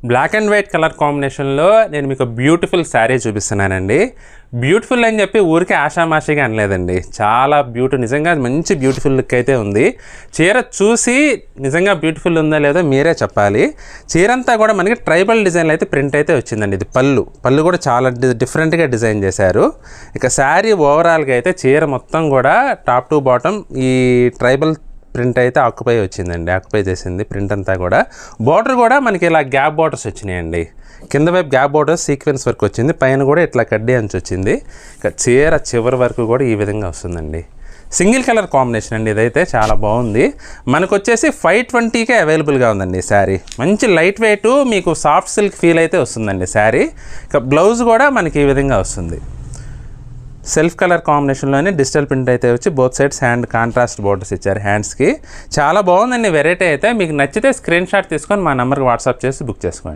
Black and white colour కాంబినేషన్లో నేను మీకు బ్యూటిఫుల్ శారీ చూపిస్తున్నానండి. బ్యూటిఫుల్ అని చెప్పి ఊరికే ఆషామాషిగా అనలేదండి. చాలా నిజంగా మంచి బ్యూటిఫుల్ లుక్ అయితే ఉంది. చీర చూసి నిజంగా బ్యూటిఫుల్ ఉందో లేదో మీరే చెప్పాలి. చీర అంతా కూడా మనకి ట్రైబల్ డిజైన్లో అయితే ప్రింట్ అయితే వచ్చిందండి. ఇది పళ్ళు కూడా చాలా డిఫరెంట్గా డిజైన్ చేశారు. ఇక శారీ ఓవరాల్గా అయితే చీర మొత్తం కూడా టాప్ టు బాటమ్ ఈ ట్రైబల్ ప్రింట్ అయితే ఆక్యుపై వచ్చిందండి. ఆక్యుపై చేసింది ప్రింట్ అంతా కూడా. బార్డర్ కూడా మనకి ఇలా గ్యాప్ బార్డర్స్ వచ్చినాయండి. కింద వైపు గ్యాప్ బార్డర్స్ సీక్వెన్స్ వర్క్ వచ్చింది, పైన కూడా ఇట్లా కడ్డీ అంచు వచ్చింది. ఇక చీర చివరి వరకు కూడా ఈ విధంగా వస్తుందండి. సింగిల్ కలర్ కాంబినేషన్ అండి. ఇదైతే చాలా బాగుంది. మనకు వచ్చేసి 520కే అవైలబుల్గా ఉందండి శారీ. మంచి లైట్ వెయిట్ మీకు సాఫ్ట్ సిల్క్ ఫీల్ అయితే వస్తుందండి శారీ. ఇక బ్లౌజ్ కూడా మనకి ఈ విధంగా వస్తుంది. సెల్ఫ్ కలర్ కాంబినేషన్లోనే డిజిటల్ ప్రింట్ అయితే వచ్చి both sides hand contrast borders ఇచ్చారు హ్యాండ్స్కి. చాలా బాగుందండి వెరైటీ అయితే. మీకు నచ్చితే స్క్రీన్ షాట్ తీసుకొని మా నెంబర్కి వాట్సాప్ చేసి బుక్ చేసుకోండి.